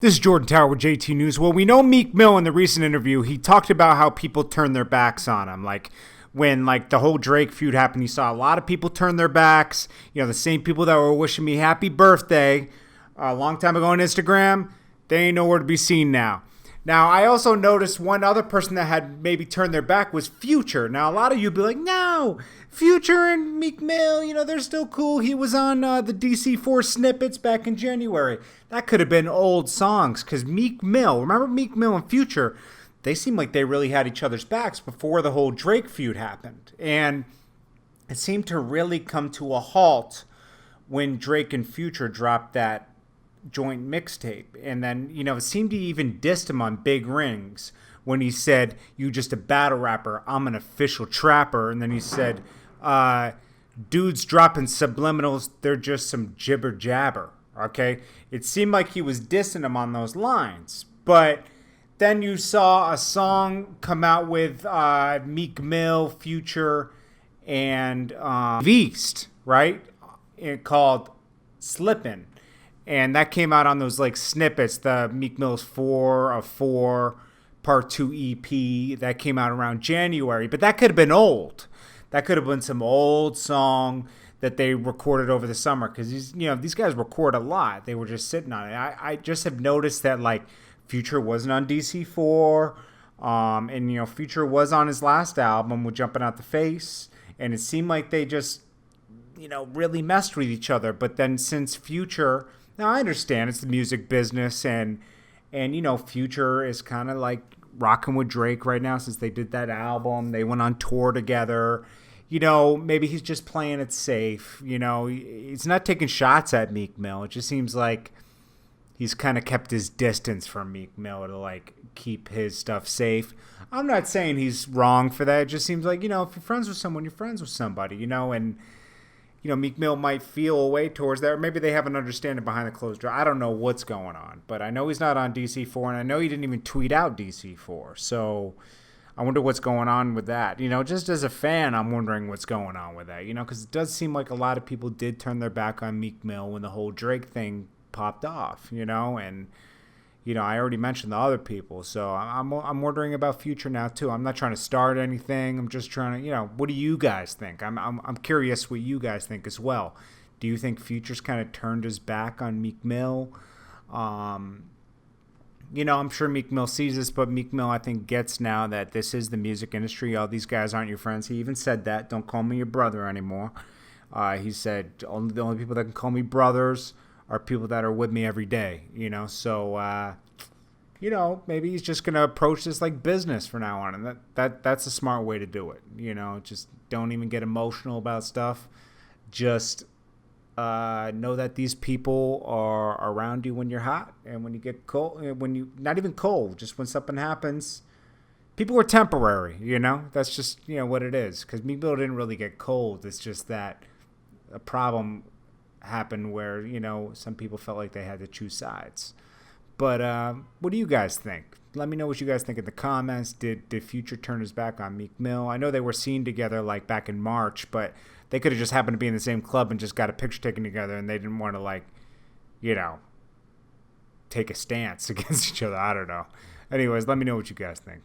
This is Jordan Tower with JT News. Well, we know Meek Mill in the recent interview, he talked about how people turned their backs on him. Like when the whole Drake feud happened, you saw a lot of people turn their backs. You know, the same people that were wishing me happy birthday a long time ago on Instagram, they ain't nowhere to be seen now. Now, I also noticed one other person that had maybe turned their back was Future. Now, a lot of you be like, no, Future and Meek Mill, you know, they're still cool. He was on the DC4 snippets back in January. That could have been old songs because Meek Mill, remember Meek Mill and Future, they seemed like they really had each other's backs before the whole Drake feud happened. And it seemed to really come to a halt when Drake and Future dropped that joint mixtape. And then, you know, it seemed to even diss him on Big Rings when he said, you just a battle rapper, I'm an official trapper. And then he said, dudes dropping subliminals, they're just some jibber jabber. Okay, it seemed like he was dissing him on those lines, but then you saw a song come out with Meek Mill, Future, and Beast, right? Called Slippin'. And that came out on those like snippets, the Meek Mill's 4 of 4 Part 2 EP that came out around January. But that could have been old. That could have been some old song that they recorded over the summer because these guys record a lot. They were just sitting on it. I just have noticed that like Future wasn't on DC4, and you know Future was on his last album with Jumping Out the Face, and it seemed like they just really messed with each other. But then since Future, now I understand it's the music business, and Future is kind of like rocking with Drake right now since they did that album. They went on tour together. Maybe he's just playing it safe. He's not taking shots at Meek Mill. It just seems like he's kind of kept his distance from Meek Mill to like keep his stuff safe. I'm not saying he's wrong for that. It just seems like, if you're friends with someone, you're friends with somebody, and Meek Mill might feel a way towards that. Or maybe they have an understanding behind the closed door. I don't know what's going on, but I know he's not on DC4, and I know he didn't even tweet out DC4. So I wonder what's going on with that. Just as a fan, I'm wondering what's going on with that, because it does seem like a lot of people did turn their back on Meek Mill when the whole Drake thing popped off, and, I already mentioned the other people. So I'm wondering about Future now, too. I'm not trying to start anything. I'm just trying to, what do you guys think? I'm curious what you guys think as well. Do you think Future's kind of turned his back on Meek Mill? I'm sure Meek Mill sees this, but Meek Mill, I think, gets now that this is the music industry. All these guys aren't your friends. He even said that. Don't call me your brother anymore. He said, the only people that can call me brothers are people that are with me every day, So, maybe he's just going to approach this like business from now on. And that's a smart way to do it. Just don't even get emotional about stuff. Just know that these people are around you when you're hot and when you get cold, when you not even cold, just when something happens. People are temporary, that's just, what it is. Because Meek Mill didn't really get cold. It's just that a problem happened where, some people felt like they had to choose sides. But what do you guys think? Let me know what you guys think in the comments. Did Future turn his back on Meek Mill? I know they were seen together like back in March, but they could have just happened to be in the same club and just got a picture taken together, and they didn't want to take a stance against each other. I don't know. Anyways, let me know what you guys think.